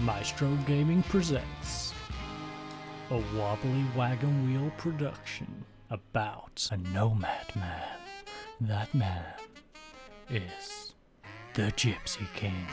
Maestro Gaming presents a wobbly wagon wheel production about a nomad man. That man is the Gypsy King.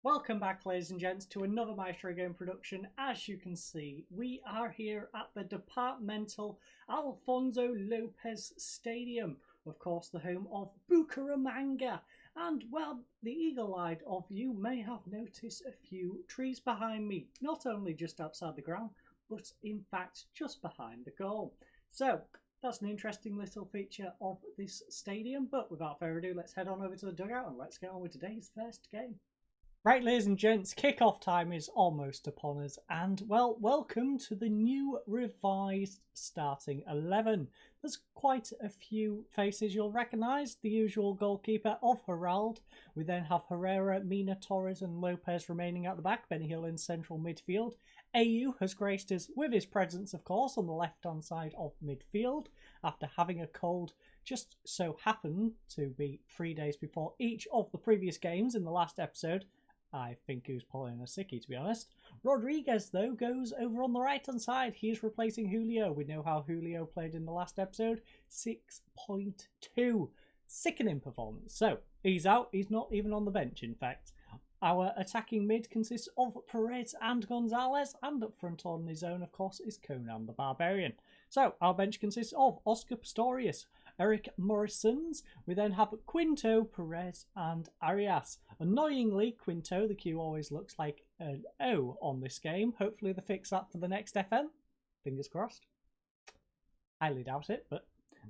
Welcome back, ladies and gents, to another Maestro Game production. As you can see, we are here at the departmental Alfonso Lopez Stadium, of course the home of Bucaramanga. And, well, the eagle-eyed of you may have noticed a few trees behind me, not only just outside the ground, but in fact just behind the goal. So, that's an interesting little feature of this stadium, but without further ado, let's head on over to the dugout and let's get on with today's first game. Right, ladies and gents, kick-off time is almost upon us, and, well, welcome to the new revised starting 11. There's quite a few faces you'll recognise. The usual goalkeeper of Herald. We then have Herrera, Mina, Torres and Lopez remaining at the back. Benny Hill in central midfield. AU has graced us with his presence, of course, on the left-hand side of midfield after having a cold. Just so happened to be 3 days before each of the previous games in the last episode. I think he was pulling a sickie, to be honest. Rodriguez, though, goes over on the right-hand side. He is replacing Julio. We know how Julio played in the last episode. 6.2. Sickening performance. So, he's out. He's not even on the bench, in fact. Our attacking mid consists of Perez and Gonzalez. And up front on his own, of course, is Conan the Barbarian. So, our bench consists of Oscar Pistorius, Eric Morrisons. We then have Quinto, Perez and Arias. Annoyingly, Quinto, the Q always looks like an O on this game. Hopefully they fix that for the next FM. Fingers crossed. Highly doubt it, but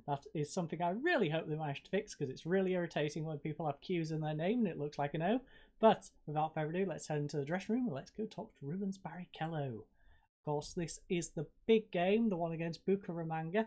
that is something I really hope they manage to fix, because it's really irritating when people have Q's in their name and it looks like an O. But without further ado, let's head into the dressing room and let's go talk to Rubens Barrichello. Of course, this is the big game. The one against Bucaramanga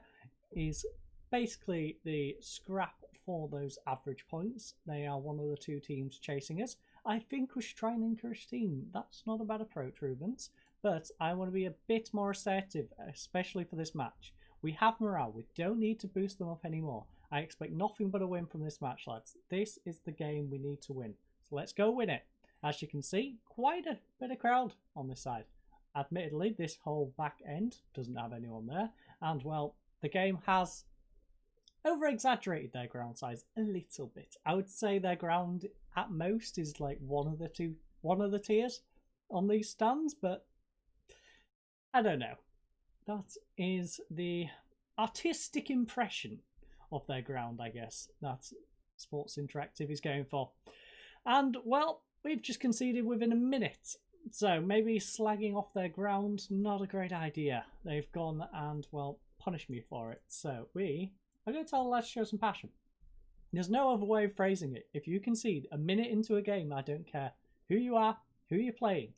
is basically the scrap for those average points. They are one of the two teams chasing us. I think we should try and encourage team. That's not a bad approach, Rubens, but I want to be a bit more assertive, especially for this match. We have morale. We don't need to boost them up anymore. I expect nothing but a win from this match, lads. This is the game we need to win. So let's go win it. As you can see, quite a bit of crowd on this side. Admittedly, this whole back end doesn't have anyone there. And, well, the game has over-exaggerated their ground size a little bit. I would say their ground at most is like one of the tiers on these stands, but I don't know. That is the artistic impression of their ground, I guess, that Sports Interactive is going for. And, well, we've just conceded within a minute, so maybe slagging off their ground, not a great idea. They've gone and, well, punished me for it. So I'm going to tell the lads to show some passion. There's no other way of phrasing it. If you concede a minute into a game, I don't care who you are, who you're playing.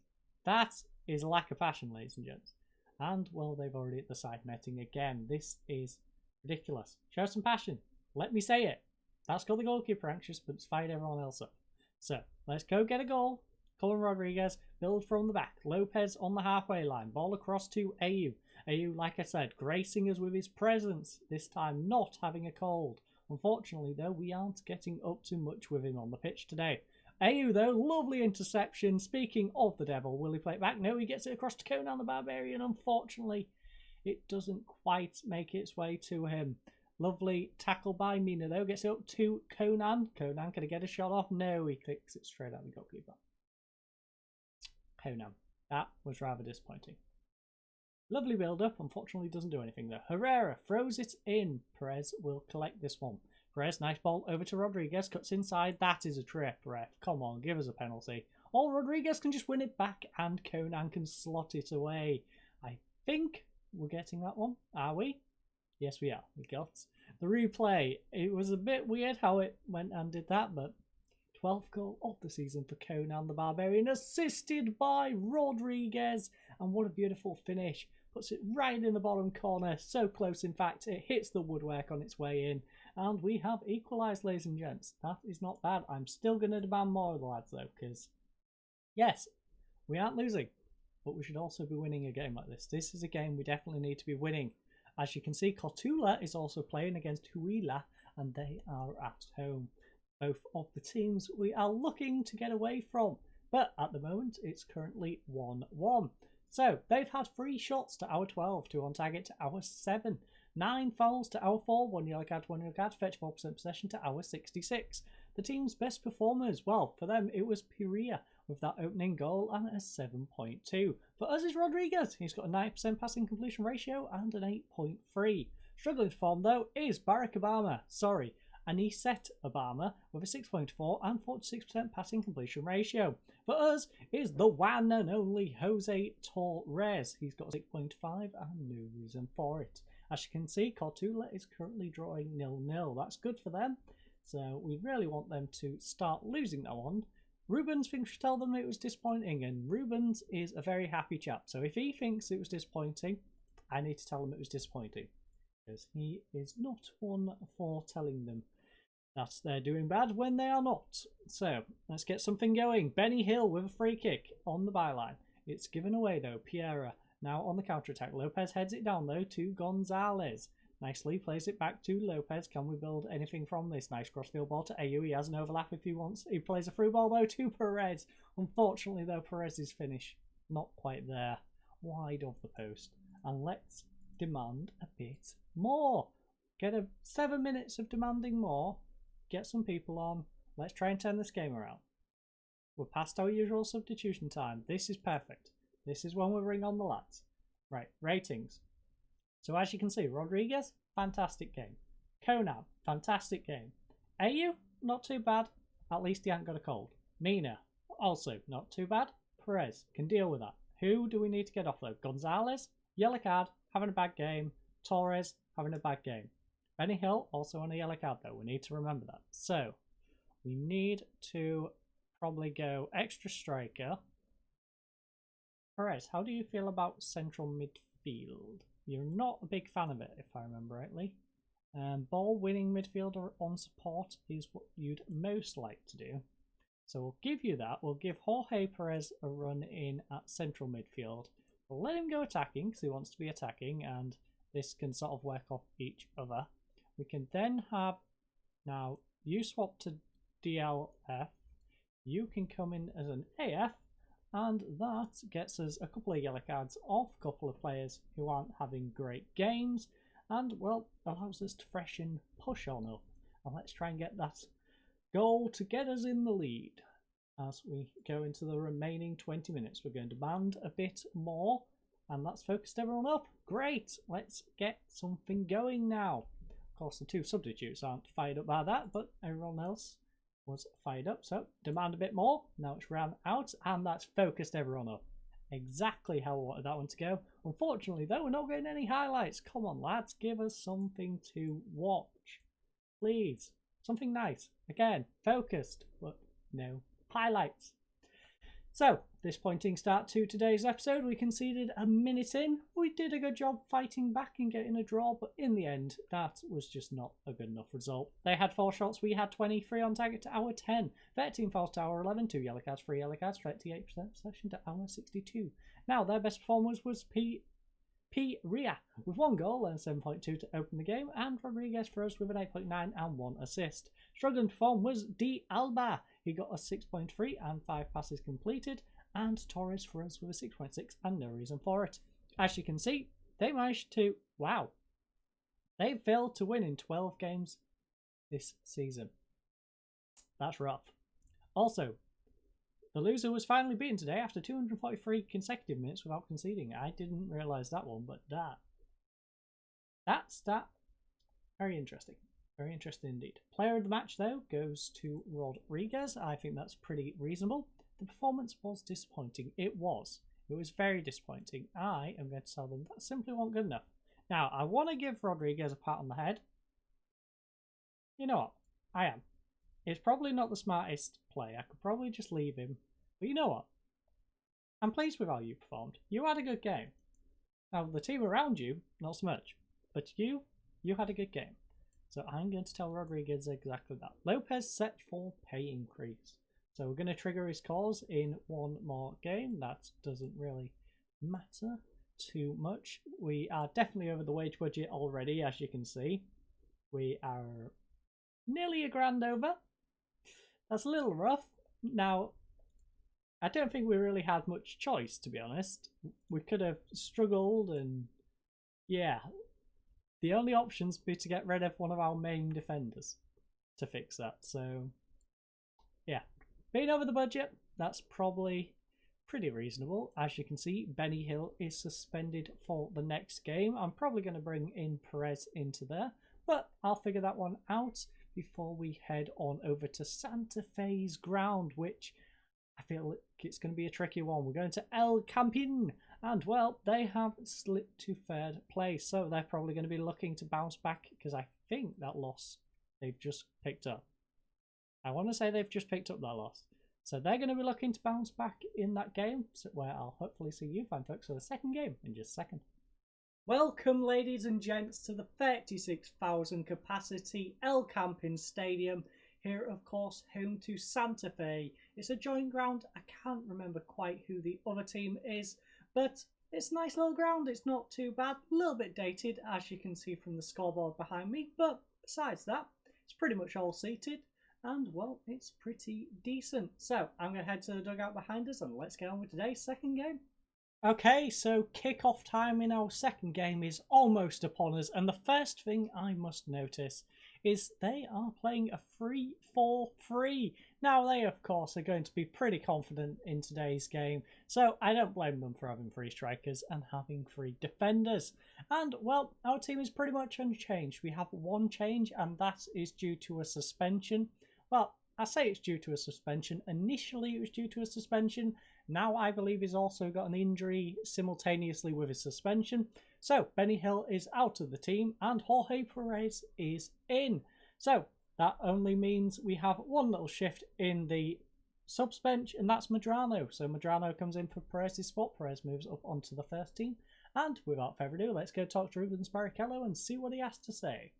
That is lack of passion, ladies and gents. And, well, they've already hit the side netting again. This is ridiculous. Show some passion. Let me say it. That's got the goalkeeper anxious, but it's fired everyone else up. So, let's go get a goal. Colin Rodriguez, build from the back. Lopez on the halfway line. Ball across to AU. AU, like I said, gracing us with his presence. This time not having a cold. Unfortunately, though, we aren't getting up to much with him on the pitch today. AU, though, lovely interception. Speaking of the devil, will he play it back? No, he gets it across to Conan the Barbarian. Unfortunately, it doesn't quite make its way to him. Lovely tackle by Mina, though. Gets it up to Conan. Conan, can he get a shot off? No, he kicks it straight at the goalkeeper. Conan. That was rather disappointing. Lovely build-up. Unfortunately, doesn't do anything, though. Herrera throws it in. Perez will collect this one. Perez, nice ball over to Rodriguez. Cuts inside. That is a trip, ref. Come on, give us a penalty. Or Rodriguez can just win it back and Conan can slot it away. I think we're getting that one. Are we? Yes, we are. We got the replay. It was a bit weird how it went and did that, but 12th goal of the season for Conan the Barbarian, assisted by Rodriguez. And what a beautiful finish. Puts it right in the bottom corner. So close, in fact, it hits the woodwork on its way in. And we have equalised, ladies and gents. That is not bad. I'm still going to demand more of the lads, though, because, yes, we aren't losing. But we should also be winning a game like this. This is a game we definitely need to be winning. As you can see, Cotula is also playing against Huila and they are at home. Both of the teams we are looking to get away from, but at the moment it's currently 1-1. So they've had 3 shots to our 12, 2 on target to our 7, 9 fouls to our 4, 1 yellow card, 1 yellow card, 34% possession to our 66. The team's best performers, well, for them it was Piria with that opening goal and a 7.2. For us is Rodriguez. He's got a 9% passing completion ratio and an 8.3. Struggling to form though is Barack Obama. Aniset Obama with a 6.4 and 46% passing completion ratio. For us is the one and only Jose Torres. He's got a 6.5 and no reason for it. As you can see, Cortula is currently drawing 0-0. That's good for them. So we really want them to start losing that one. Rubens thinks we tell them it was disappointing, and Rubens is a very happy chap. So if he thinks it was disappointing, I need to tell him it was disappointing, because he is not one for telling them that they're doing bad when they are not. So let's get something going. Benny Hill with a free kick on the byline. It's given away though. Piera now on the counter-attack. Lopez heads it down though to Gonzalez. Nicely plays it back to Lopez. Can we build anything from this? Nice crossfield ball to AU. He has an overlap if he wants. He plays a through ball though to Perez. Unfortunately though, Perez's finish not quite there. Wide of the post. And let's demand a bit more. Get 7 minutes of demanding more. Get some people on. Let's try and turn this game around. We're past our usual substitution time. This is perfect. This is when we bring on the lads. Right, ratings. So as you can see, Rodriguez, fantastic game. Conan, fantastic game. AU, not too bad. At least he hasn't got a cold. Mina, also not too bad. Perez can deal with that. Who do we need to get off though? Gonzalez, yellow card, having a bad game. Torres, having a bad game. Benny Hill, also on a yellow card though. We need to remember that. So we need to probably go extra striker. Perez, how do you feel about central midfield? You're not a big fan of it, if I remember rightly. Ball winning midfielder on support is what you'd most like to do. So we'll give you that. We'll give Jorge Perez a run in at central midfield. We'll let him go attacking because he wants to be attacking, and this can sort of work off each other. We can then have, now you swap to DLF. You can come in as an AF. And that gets us a couple of yellow cards off a couple of players who aren't having great games. And, well, allows us to freshen push on up. And let's try and get that goal to get us in the lead. As we go into the remaining 20 minutes, we're going to demand a bit more. And that's focused everyone up. Great! Let's get something going now. Of course, the 2 substitutes aren't fired up by that, but everyone else was fired up. So demand a bit more. Now it's ran out, and that's focused everyone up. Exactly how I wanted that one to go. Unfortunately though, we're not getting any highlights. Come on lads, give us something to watch, please. Something nice. Again, focused, but no highlights. So, disappointing start to today's episode. We conceded a minute in. We did a good job fighting back and getting a draw, but in the end, that was just not a good enough result. They had 4 shots, we had 23 on target to our 10. 13 fouls to our 11, 2 yellow cards, 3 yellow cards, 38% possession to our 62. Now, their best performance was P. Ria with 1 goal and 7.2 to open the game, and Rodriguez for us with an 8.9 and 1 assist. Struggling to perform was D. Alba. He got a 6.3 and 5 passes completed, and Torres for us with a 6.6 and no reason for it. As you can see, they managed to, wow, they failed to win in 12 games this season. That's rough. Also, the loser was finally beaten today after 243 consecutive minutes without conceding. I didn't realise that one, but that's very interesting. Very interesting indeed. Player of the match, though, goes to Rodriguez. I think that's pretty reasonable. The performance was disappointing. It was. It was very disappointing. I am going to tell them that simply wasn't good enough. Now, I want to give Rodriguez a pat on the head. You know what? I am. It's probably not the smartest play. I could probably just leave him. But you know what? I'm pleased with how you performed. You had a good game. Now, the team around you, not so much. But you had a good game. So I'm going to tell Rodriguez exactly that. Lopez set for pay increase. So we're going to trigger his cause in 1 more game. That doesn't really matter too much. We are definitely over the wage budget already, as you can see. We are nearly a grand over. That's a little rough. Now, I don't think we really had much choice, to be honest. We could have struggled, and yeah, the only options would be to get rid of one of our main defenders to fix that. So yeah, being over the budget, that's probably pretty reasonable. As you can see, Benny Hill is suspended for the next game. I'm probably going to bring in Perez into there, but I'll figure that one out before we head on over to Santa Fe's ground, which I feel like it's going to be a tricky one. We're going to El Campín, and well, they have slipped to third place, so they're probably going to be looking to bounce back, because I think that loss they've just picked up. I want to say they've just picked up that loss. So they're going to be looking to bounce back in that game, where I'll hopefully see you fine folks for the second game in just a second. Welcome, ladies and gents, to the 36,000 capacity El Campín Stadium. Here, of course, home to Santa Fe. It's a joint ground. I can't remember quite who the other team is, but it's a nice little ground. It's not too bad. A little bit dated, as you can see from the scoreboard behind me, but besides that, it's pretty much all seated. And, well, it's pretty decent. So, I'm going to head to the dugout behind us and let's get on with today's second game. Okay, so kick-off time in our second game is almost upon us. And the first thing I must notice is they are playing a 3-4-3. Now, they, of course, are going to be pretty confident in today's game. So, I don't blame them for having 3 strikers and having 3 defenders. And, well, our team is pretty much unchanged. We have one change, and that is due to a suspension. Well, I say it's due to a suspension. Initially, it was due to a suspension. Now, I believe he's also got an injury simultaneously with his suspension. So, Benny Hill is out of the team and Jorge Perez is in. So, that only means we have one little shift in the subs bench, and that's Medrano. So, Medrano comes in for Perez's spot. Perez moves up onto the first team. And without further ado, let's go talk to Rubens Barrichello and see what he has to say.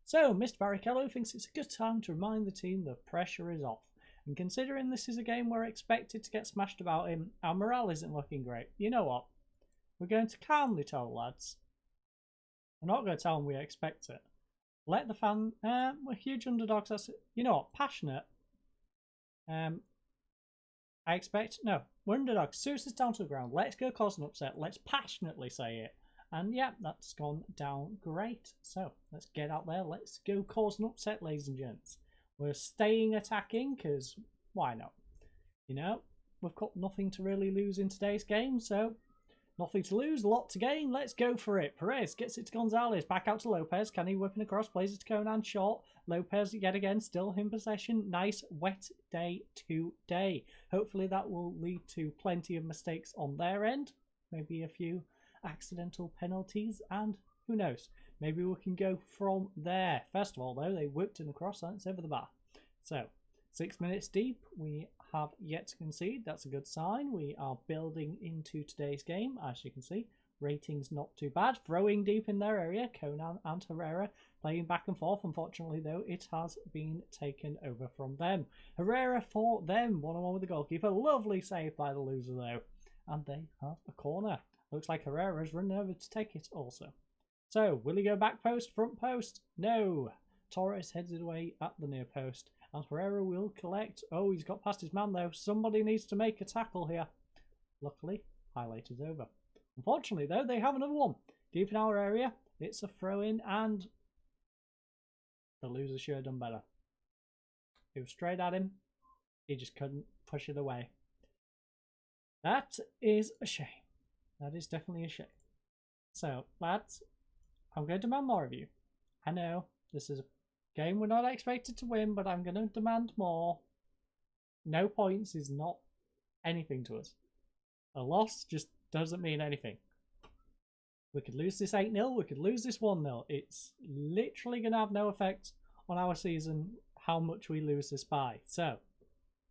So, Mr. Barrichello thinks it's a good time to remind the team the pressure is off. And considering this is a game we're expected to get smashed about in, our morale isn't looking great. You know what? We're going to calmly tell the lads. We're not going to tell them we expect it. Let the fan... we're huge underdogs. That's, you know what? Passionate. I expect... No, we're underdogs. Serious is down to the ground. Let's go cause an upset. Let's passionately say it. And yeah, that's gone down great. So, let's get out there. Let's go cause an upset, ladies and gents. We're staying attacking, because why not? You know, we've got nothing to really lose in today's game, so nothing to lose, a lot to gain. Let's go for it. Perez gets it to Gonzalez. Back out to Lopez. Can he whip it across? Plays it to Conan. Short. Lopez yet again, still in possession. Nice wet day today. Hopefully that will lead to plenty of mistakes on their end. Maybe a few accidental penalties, and who knows, maybe we can go from there. First of all, though, they whipped in across and it's over the bar. So 6 minutes deep, we have yet to concede. That's a good sign. We are building into today's game, as you can see. Ratings not too bad. Throwing deep in their area, Conan and Herrera playing back and forth. Unfortunately, though, it has been taken over from them. Herrera for them, 1-on-1 with the goalkeeper. Lovely save by the loser, though, and they have a corner. Looks like Herrera's run over to take it also. So, will he go back post, front post? No. Torres heads it away at the near post. And Herrera will collect. Oh, he's got past his man though. Somebody needs to make a tackle here. Luckily, highlight is over. Unfortunately though, they have another one. Deep in our area. It's a throw in and the loser should have done better. It was straight at him. He just couldn't push it away. That is a shame. That is definitely a shame. So, lads, I'm going to demand more of you. I know this is a game we're not expected to win, but I'm going to demand more. No points is not anything to us. A loss just doesn't mean anything. We could lose this 8-0, we could lose this 1-0. It's literally going to have no effect on our season how much we lose this by. So,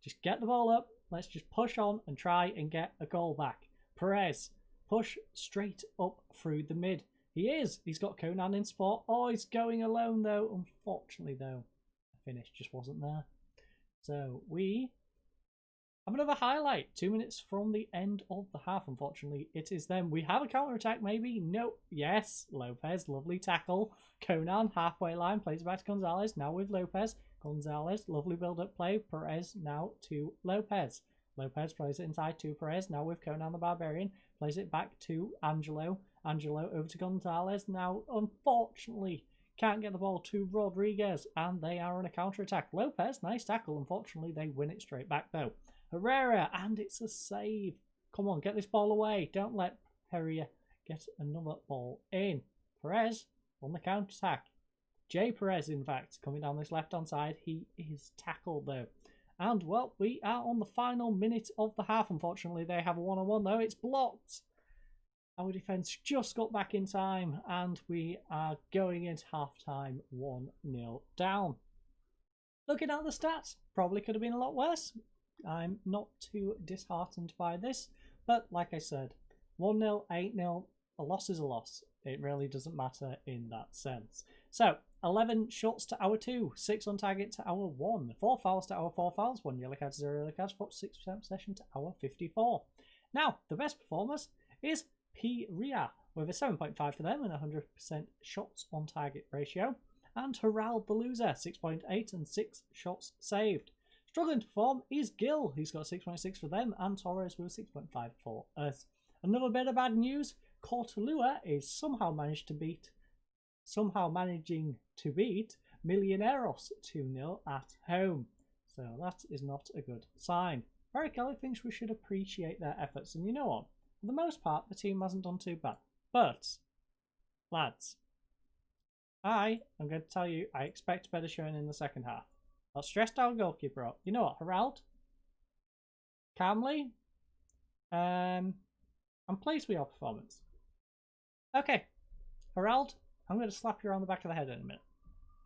just get the ball up. Let's just push on and try and get a goal back. Perez. Push straight up through the mid. He is. He's got Conan in spot. Oh, he's going alone though. Unfortunately though, the finish just wasn't there. So we Have another highlight. 2 minutes from the end of the half. Unfortunately, it is them. We have a counter-attack, maybe? No. Yes. Lopez, lovely tackle. Conan, halfway line, plays it back to Gonzalez. Now with Lopez. Gonzalez, lovely build-up play. Perez now to Lopez. Lopez plays it inside to Perez. Now with Conan the Barbarian. Plays it back to Angelo. Angelo over to Gonzalez. Now, unfortunately, can't get the ball to Rodriguez. And they are on a counter-attack. Lopez, nice tackle. Unfortunately, they win it straight back, though. Herrera, and it's a save. Come on, get this ball away. Don't let Herrera get another ball in. Perez on the counter-attack. Jay Perez, in fact, coming down this left-hand side. He is tackled, though. And, well, we are on the final minute of the half. Unfortunately, they have a one-on-one, though. It's blocked. Our defence just got back in time, and we are going into half-time 1-0 down. Looking at the stats, probably could have been a lot worse. I'm not too disheartened by this, but like I said, 1-0, 8-0, a loss is a loss. It really doesn't matter in that sense. So, 11 shots to our 2, 6 on target to our 1, 4 fouls to our 4 fouls, 1 yellow card to 0 yellow cards, 46% possession to our 54. Now, the best performers is P. Ria, with a 7.5 for them and 100% shots on target ratio, and Harald the loser, 6.8 and 6 shots saved. Struggling to perform is Gill, who's got 6.6 for them, and Torres with 6.5 for us. Another bit of bad news, Cortalua is somehow managing to beat Millonarios 2-0 at home. So that is not a good sign. Barry Kelly thinks we should appreciate their efforts, and you know what? For the most part, the team hasn't done too bad. But, lads, I'm going to tell you, I expect better showing in the second half. I'll stress our goalkeeper up. You know what, Harald? Calmly. I'm pleased with your performance. Okay, Harald, I'm going to slap you around the back of the head in a minute.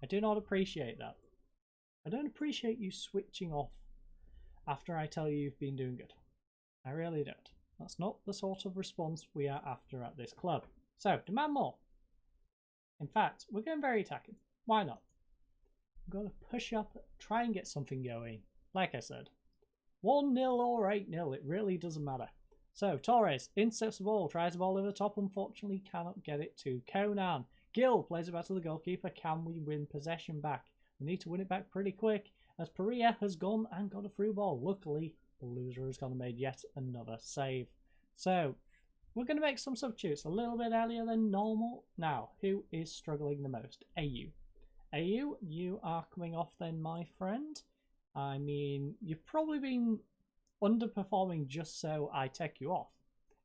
I do not appreciate that. I don't appreciate you switching off after I tell you you've been doing good. I really don't. That's not the sort of response we are after at this club. So, demand more. In fact, we're going very attacking. Why not? We've got to push up, try and get something going. Like I said, 1-0 or 8-0, it really doesn't matter. So, Torres intercepts the ball, tries the ball over the top, unfortunately cannot get it to Conan. Gill plays it back to the goalkeeper. Can we win possession back? We need to win it back pretty quick, as Perea has gone and got a through ball. Luckily, the loser has gone and made yet another save. So, we're going to make some substitutes a little bit earlier than normal. Now, who is struggling the most? AU. AU, you are coming off then, my friend. I mean, you've probably been underperforming just so I take you off.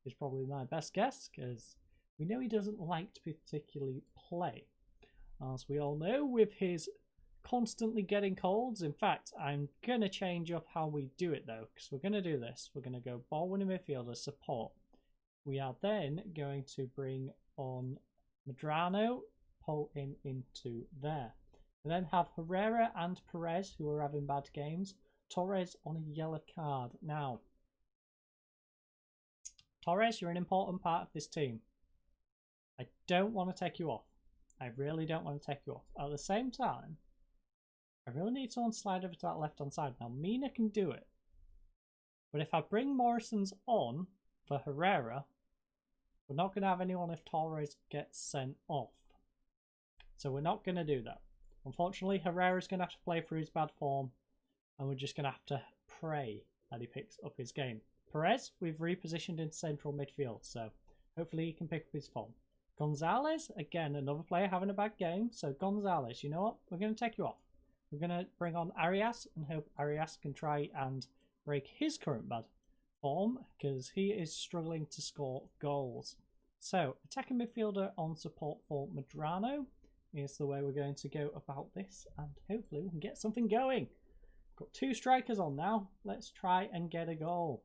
Is probably my best guess, because we know he doesn't like to particularly play. As we all know, with his constantly getting colds. In fact, I'm going to change up how we do it, though, because we're going to do this. We're going to go ball-winning midfielder support. We are then going to bring on Medrano, pull him into there. We then have Herrera and Perez, who are having bad games. Torres on a yellow card. Now, Torres, you're an important part of this team. I don't want to take you off. I really don't want to take you off. At the same time, I really need someone to slide over to that left-hand side. Now, Mina can do it. But if I bring Morrison's on for Herrera, we're not going to have anyone if Torres gets sent off. So we're not going to do that. Unfortunately, Herrera's going to have to play through his bad form, and we're just going to have to pray that he picks up his game. Perez, we've repositioned in central midfield, so hopefully he can pick up his form. Gonzalez, again, another player having a bad game. So Gonzalez, you know what? We're going to take you off. We're going to bring on Arias and hope Arias can try and break his current bad form, because he is struggling to score goals. So, attacking midfielder on support for Medrano is the way we're going to go about this, and hopefully we can get something going. Got 2 strikers on now. Let's try and get a goal.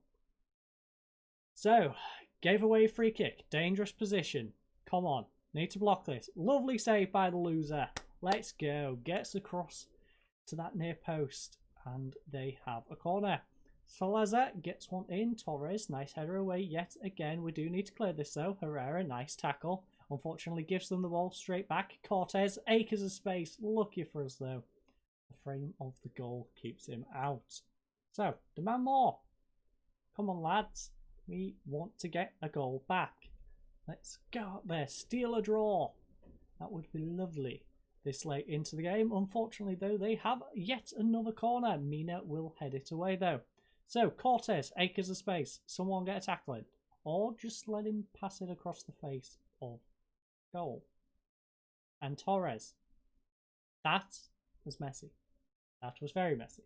So, gave away a free kick. Dangerous position. Come on. Need to block this. Lovely save by the loser. Let's go. Gets across to that near post, and they have a corner. Salazar gets one in. Torres, nice header away yet again. We do need to clear this though. Herrera, nice tackle. Unfortunately gives them the ball straight back. Cortez, acres of space. Lucky for us though. The frame of the goal keeps him out. So, demand more. Come on, lads. We want to get a goal back. Let's go out there, steal a draw. That would be lovely this late into the game. Unfortunately, though, they have yet another corner. Mina will head it away, though. So, Cortez, acres of space. Someone get a tackle in. Or just let him pass it across the face of goal. And Torres. That was messy. That was very messy.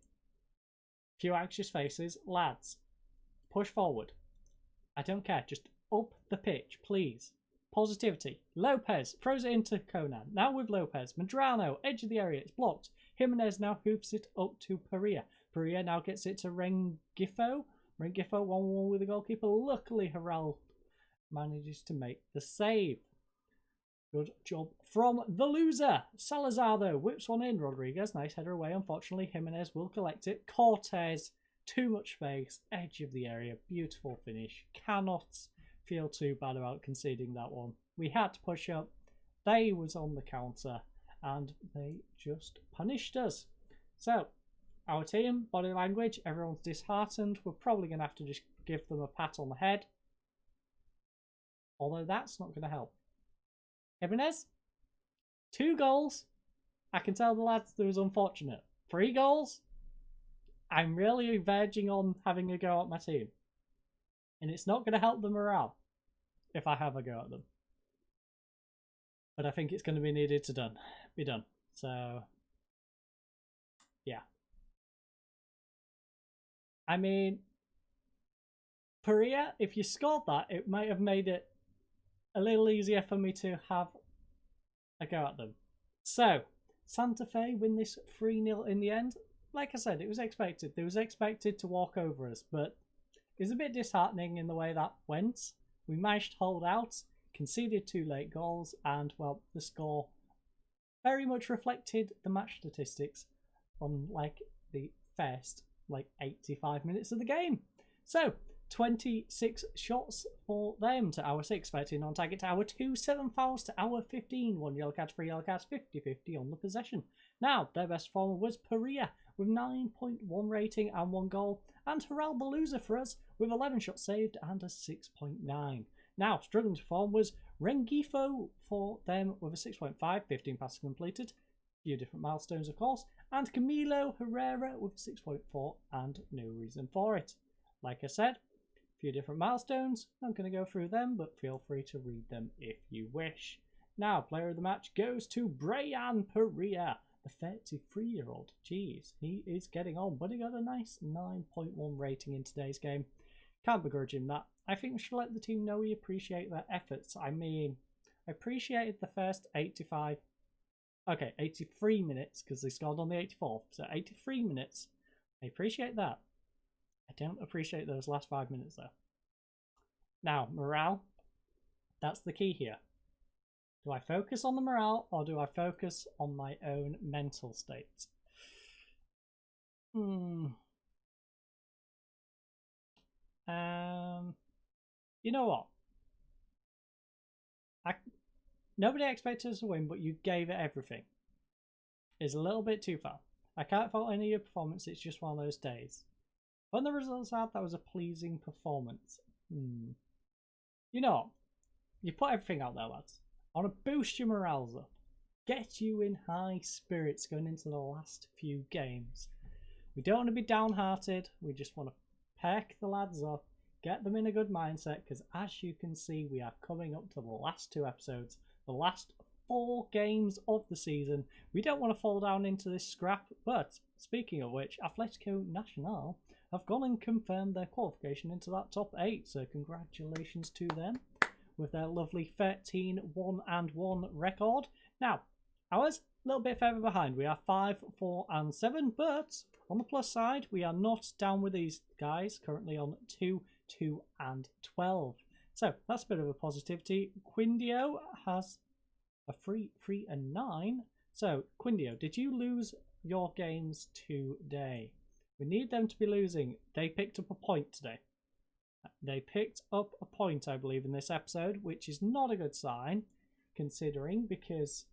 Few anxious faces. Lads, push forward. I don't care. Just up the pitch, please. Positivity. Lopez throws it into Conan. Now with Lopez. Medrano, edge of the area. It's blocked. Jimenez now hoops it up to Perea. Perea now gets it to Rengifo. Rengifo 1-1 with the goalkeeper. Luckily, Harald manages to make the save. Good job from the loser. Salazar, though, whips one in. Rodriguez, nice header away. Unfortunately, Jimenez will collect it. Cortez, too much space. Edge of the area. Beautiful finish. Cannot feel too bad about conceding that one. We had to push up. They was on the counter, and they just punished us. So, our team, body language, everyone's disheartened. We're probably going to have to just give them a pat on the head. Although that's not going to help. Jimenez, 2 goals. I can tell the lads that was unfortunate. 3 goals. I'm really verging on having a go at my team. And it's not going to help the morale if I have a go at them. But I think it's going to be needed to be done. So, yeah. I mean, Perea, if you scored that, it might have made it a little easier for me to have a go at them. So, Santa Fe win this 3-0 in the end. Like I said, it was expected. They was expected to walk over us, but it was a bit disheartening in the way that went. We managed to hold out, conceded 2 late goals, and, well, the score very much reflected the match statistics on, like, the first 85 minutes of the game. So 26 shots for them to our 6, 13 on target to our 2, 7 fouls to our 15, 1 yellow card, 3 yellow cards, 50-50 on the possession. Now their best performer was Perea with 9.1 rating and 1 goal, and Harald the loser for us with 11 shots saved and a 6.9. Now struggling to perform was Rengifo for them with a 6.5, 15 passes completed. Few different milestones, of course, and Camilo Herrera with 6.4 and no reason for it. Like I said, a few different milestones. I'm going to go through them, but feel free to read them if you wish. Now, player of the match goes to Brian Perea, the 33-year-old. Jeez, he is getting on, but he got a nice 9.1 rating in today's game. Can't begrudge him that. I think we should let the team know we appreciate their efforts. I mean, I appreciated the first 83 minutes, because they scored on the 84th, so 83 minutes. I appreciate that. I don't appreciate those last 5 minutes, though. Now, morale. That's the key here. Do I focus on the morale, or do I focus on my own mental state? You know what? Nobody expected us to win, but you gave it everything. It's a little bit too far. I can't fault any of your performance, it's just one of those days. When the results out, that was a pleasing performance. You know what? You put everything out there, lads. I want to boost your morales up. Get you in high spirits going into the last few games. We don't want to be downhearted. We just want to perk the lads up. Get them in a good mindset, because as you can see, we are coming up to the last 2 episodes. The last 4 games of the season. We don't want to fall down into this scrap, but speaking of which, Atletico Nacional have gone and confirmed their qualification into that top 8, so congratulations to them with their lovely 13-1-1 record. Now, ours a little bit further behind. We are 5, 4 and 7, but on the plus side, we are not down with these guys, currently on 2, 2 and 12. So that's a bit of a positivity. Quindio has a 3, 3 and 9. So Quindio, did you lose your games today? We need them to be losing. They picked up a point today. They picked up a point, I believe, in this episode, which is not a good sign, considering, because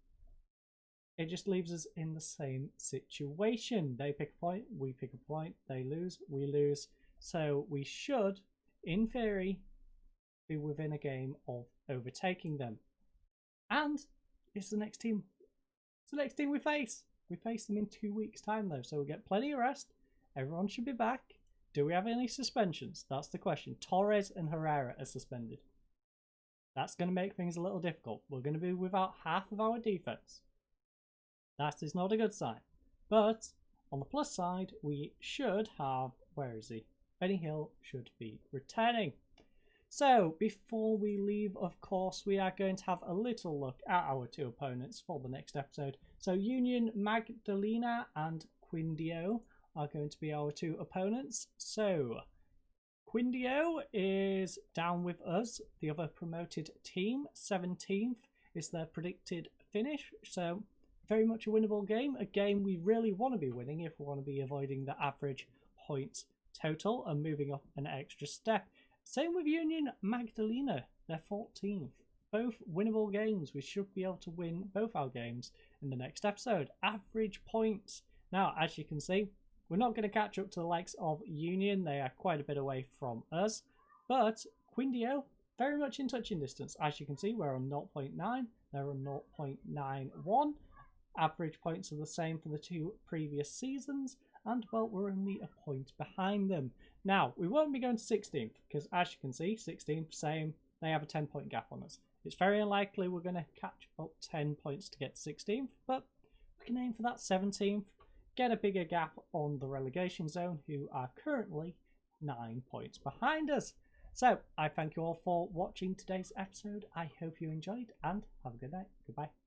it just leaves us in the same situation. They pick a point, we pick a point, they lose, we lose. So we should, in theory, be within a game of overtaking them. And it's the next team. It's the next team we face. We face them in 2 weeks' time, though, so we'll get plenty of rest. Everyone should be back. Do we have any suspensions? That's the question. Torres and Herrera are suspended. That's going to make things a little difficult. We're going to be without half of our defense. That is not a good sign. But on the plus side, we should have... Where is he? Benny Hill should be returning. So, before we leave, of course, we are going to have a little look at our two opponents for the next episode. So, Union Magdalena and Quindio are going to be our two opponents. So, Quindio is down with us, the other promoted team. 17th is their predicted finish. So, very much a winnable game. A game we really want to be winning if we want to be avoiding the average points total and moving up an extra step. Same with Union Magdalena, they're 14th. Both winnable games. We should be able to win both our games in the next episode. Average points. Now, as you can see, we're not going to catch up to the likes of Union. They are quite a bit away from us. But Quindio, very much in touching distance. As you can see, we're on 0.9. They're on 0.91. Average points are the same for the two previous seasons. And, well, we're only a point behind them. Now, we won't be going to 16th, because as you can see, 16th, same, they have a 10-point gap on us. It's very unlikely we're going to catch up 10 points to get 16th, but we can aim for that 17th, get a bigger gap on the relegation zone, who are currently 9 points behind us. So, I thank you all for watching today's episode. I hope you enjoyed, and have a good night. Goodbye.